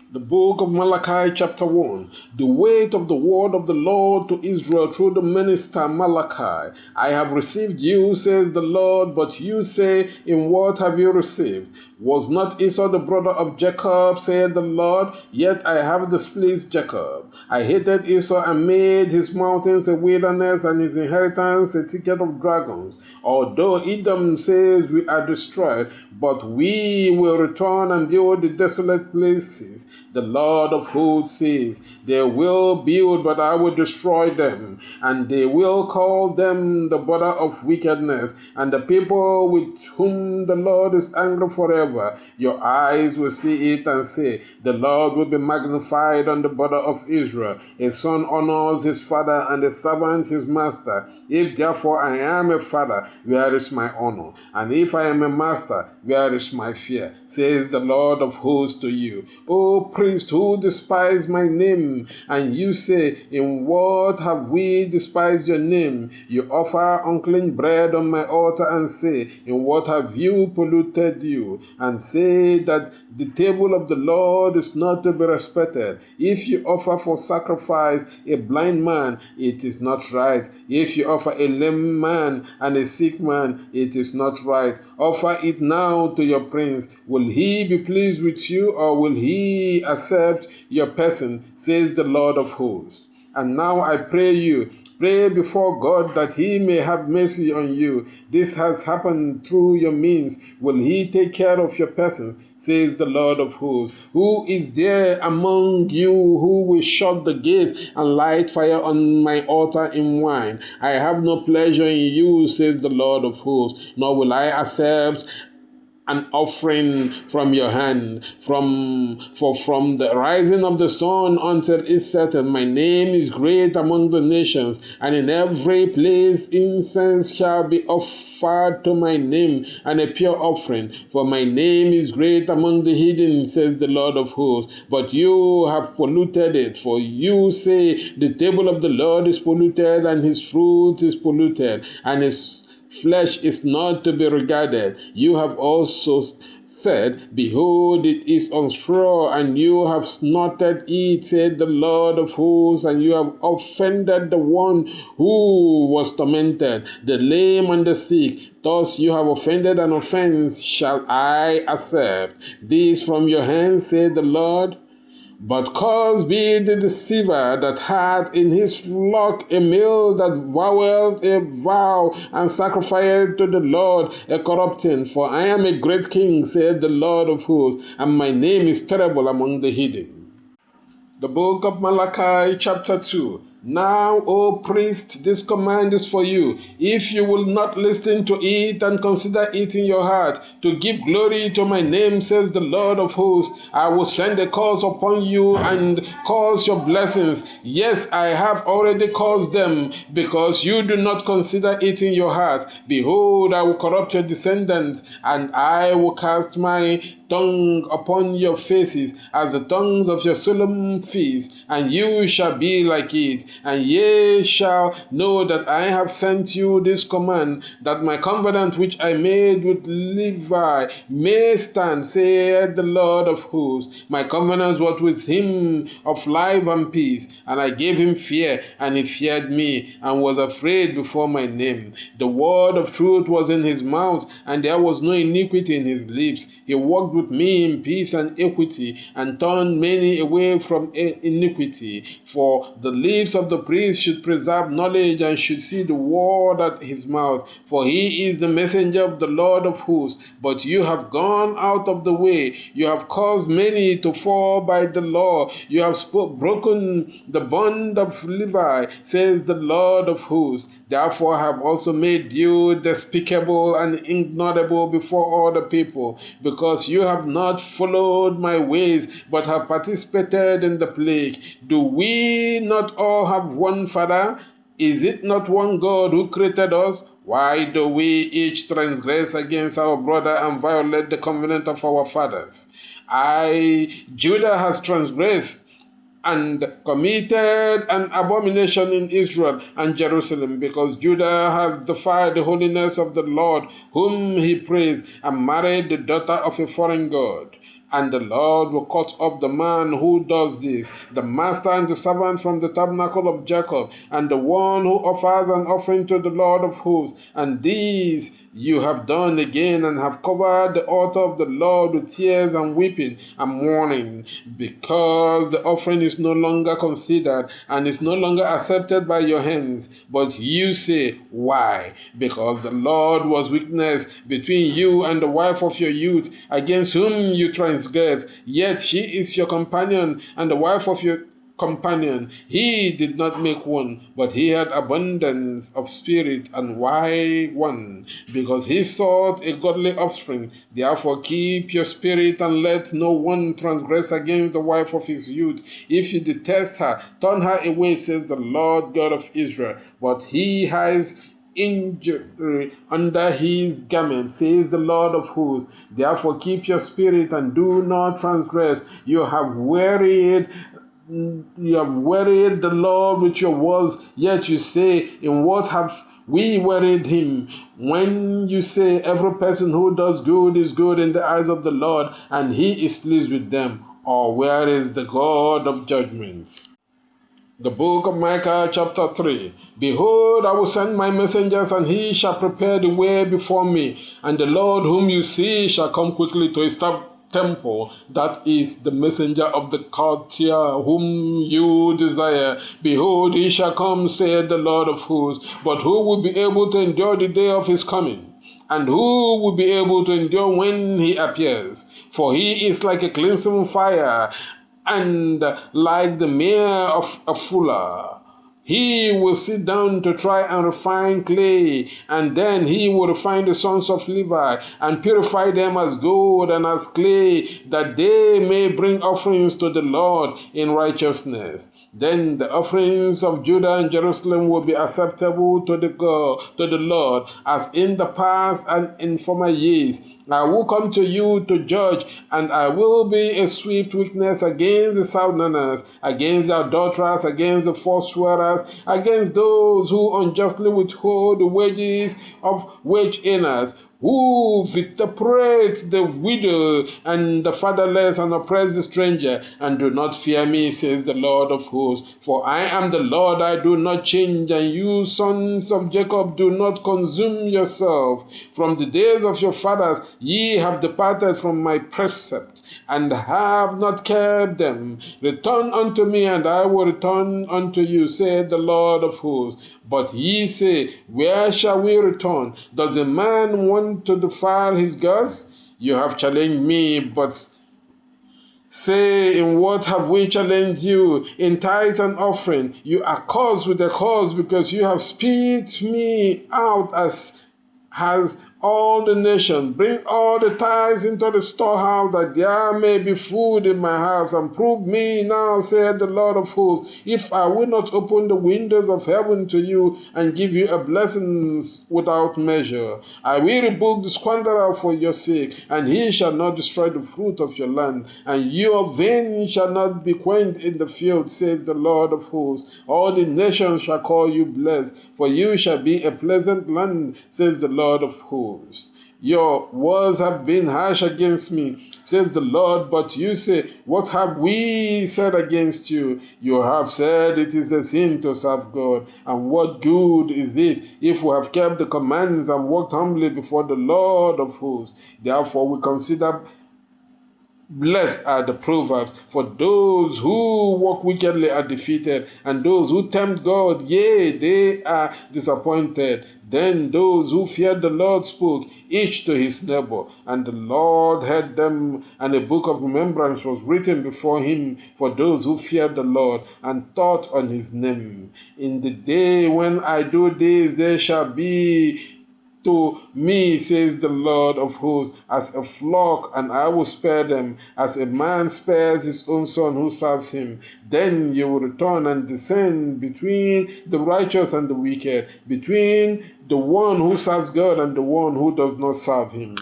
The book of Malachi chapter 1. The weight of the word of the Lord to Israel through the minister Malachi. I have received you, says the Lord, but you say, in what have you received? Was not Esau the brother of Jacob, said the Lord? Yet I have displeased Jacob. I hated Esau and made his mountains a wilderness and his inheritance a thicket of dragons. Although Edom says we are destroyed, but we will return and build the desolate places. The Lord of hosts says, they will build, but I will destroy them, and they will call them the border of wickedness, and the people with whom the Lord is angry forever. Your eyes will see it and say, the Lord will be magnified on the border of Israel. A son honors his father, and a servant his master. If therefore I am a father, where is my honor? And if I am a master, where is my fear? Says the Lord of hosts to you. O priest who despise my name, and you say, in what have we despised your name? You offer unclean bread on my altar and say, in what have you polluted you? And say that the table of the Lord is not to be respected. If you offer for sacrifice a blind man, it is not right. If you offer a lame man and a sick man, it is not right. Offer it now to your prince. Will he be pleased with you, or will he accept your person, says the Lord of hosts. And now I pray you, pray before God that he may have mercy on you. This has happened through your means. Will he take care of your person, says the Lord of hosts? Who is there among you who will shut the gates and light fire on my altar in wine? I have no pleasure in you, says the Lord of hosts, nor will I accept an offering from your hand. From the rising of the sun until it setteth, my name is great among the nations, and in every place incense shall be offered to my name, and a pure offering. For my name is great among the heathen, says the Lord of hosts. But you have polluted it, for you say, the table of the Lord is polluted, and his fruit is polluted, and his flesh is not to be regarded. You have also said, behold, it is on straw, and you have snorted it, said the Lord of hosts, and you have offended the one who was tormented, the lame and the sick. Thus you have offended an offense. Shall I accept this from your hands, said the Lord? But cursed be the deceiver that had in his flock a male that vowed a vow and sacrificed to the Lord a corrupting. For I am a great king, said the Lord of hosts, and my name is terrible among the heathen. The book of Malachi chapter 2. Now, O priest, this command is for you. If you will not listen to it and consider it in your heart, to give glory to my name, says the Lord of hosts, I will send a curse upon you and cause your blessings. Yes, I have already caused them, because you do not consider it in your heart. Behold, I will corrupt your descendants, and I will cast my tongue upon your faces as the tongues of your solemn feasts, and you shall be like it. And ye shall know that I have sent you this command, that my covenant which I made with Levi may stand, saith the Lord of hosts. My covenant was with him of life and peace, and I gave him fear, and he feared me, and was afraid before my name. The word of truth was in his mouth, and there was no iniquity in his lips. He walked with me in peace and equity, and turned many away from iniquity. For the lips of the priest should preserve knowledge, and should see the word at his mouth. For he is the messenger of the Lord of hosts. But you have gone out of the way. You have caused many to fall by the law. You have broken the bond of Levi, says the Lord of hosts. Therefore I have also made you despicable and ignorable before all the people, because you have not followed my ways, but have participated in the plague. Do we not all have one Father? Is it not one God who created us? Why do we each transgress against our brother and violate the covenant of our fathers? Judah has transgressed and committed an abomination in Israel and Jerusalem, because Judah has defied the holiness of the Lord, whom he praised, and married the daughter of a foreign god. And the Lord will cut off the man who does this, the master and the servant from the tabernacle of Jacob, and the one who offers an offering to the Lord of hosts. And these you have done again, and have covered the altar of the Lord with tears and weeping and mourning, because the offering is no longer considered, and is no longer accepted by your hands. But you say, why? Because the Lord was witness between you and the wife of your youth, against whom you transgress. Yet she is your companion, and the wife of your companion. He did not make one, but he had abundance of spirit. And why one? Because he sought a godly offspring. Therefore keep your spirit, and let no one transgress against the wife of his youth. If you detest her, turn her away, says the Lord God of Israel. But he has injury under his garment, says the Lord of hosts. Therefore keep your spirit, and do not transgress. You have wearied the Lord with your words. Yet you say, in what have we wearied him? When you say, every person who does good is good in the eyes of the Lord, and he is pleased with them. Or where is the God of judgment? The book of Micah chapter 3. Behold, I will send my messengers, and he shall prepare the way before me. And the Lord whom you see shall come quickly to his temple. That is the messenger of the courtier whom you desire. Behold, he shall come, saith the Lord of hosts. But who will be able to endure the day of his coming? And who will be able to endure when he appears? For he is like a cleansing fire, and like the mire of a fuller. He will sit down to try and refine clay, and then he will refine the sons of Levi, and purify them as gold and as clay, that they may bring offerings to the Lord in righteousness. Then the offerings of Judah and Jerusalem will be acceptable to the Lord, as in the past and in former years. I will come to you to judge, and I will be a swift witness against the Southerners, against the adulterers, against the false swearers, against those who unjustly withhold the wages of wage earners, who vituperate the widow and the fatherless, and oppress the stranger. And do not fear me, says the Lord of hosts, for I am the Lord, I do not change. And you, sons of Jacob, do not consume yourself. From the days of your fathers ye have departed from my precept, and have not kept them. Return unto me, and I will return unto you, said the Lord of hosts. But ye say, where shall we return? Does a man want to defile his gods? You have challenged me, but say, in what have we challenged you? In tithe and offering. You are cursed with a curse, because you have spit me out as has all the nations. Bring all the tithes into the storehouse, that there may be food in my house. And prove me now, said the Lord of hosts, if I will not open the windows of heaven to you, and give you a blessing without measure. I will rebuke the squanderer for your sake, and he shall not destroy the fruit of your land, and your vein shall not be quenched in the field, says the Lord of hosts. All the nations shall call you blessed, for you shall be a pleasant land, says the Lord of hosts. Your words have been harsh against me, says the Lord, but you say, what have we said against you? You have said it is a sin to serve God, and what good is it if we have kept the commandments and walked humbly before the Lord of hosts? Therefore we consider blessed are the proverbs, for those who walk wickedly are defeated, and those who tempt God, yea, they are disappointed. Then those who feared the Lord spoke, each to his neighbor, and the Lord heard them, and a book of remembrance was written before him for those who feared the Lord and thought on his name. In the day when I do this, there shall be to me, says the Lord of hosts, as a flock, and I will spare them, as a man spares his own son who serves him. Then you will return and descend between the righteous and the wicked, between the one who serves God and the one who does not serve him.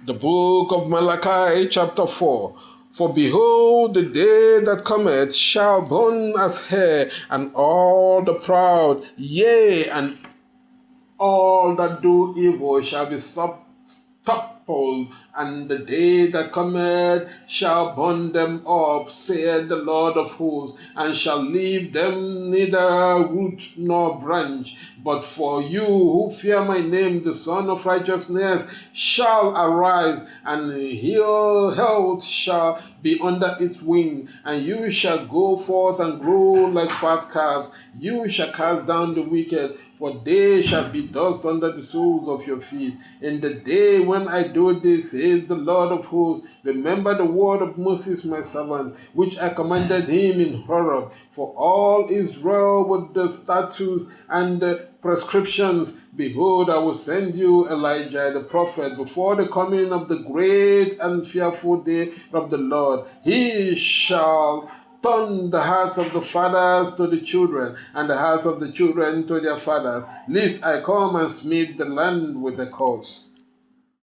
The book of Malachi chapter 4. For behold, the day that cometh shall burn as hair, and all the proud, yea, and all that do evil shall be stopped pole, and the day that cometh shall burn them up, saith the Lord of hosts, and shall leave them neither root nor branch. But for you who fear my name, the Son of Righteousness shall arise, and health shall be under its wing, and you shall go forth and grow like fat calves. You shall cast down the wicked, for they shall be dust under the soles of your feet. In the day when I do this, says the Lord of hosts, remember the word of Moses my servant, which I commanded him in Horeb, for all Israel with the statutes and the prescriptions. Behold, I will send you Elijah the prophet before the coming of the great and fearful day of the Lord. He shall turn the hearts of the fathers to the children, and the hearts of the children to their fathers, lest I come and smite the land with a curse.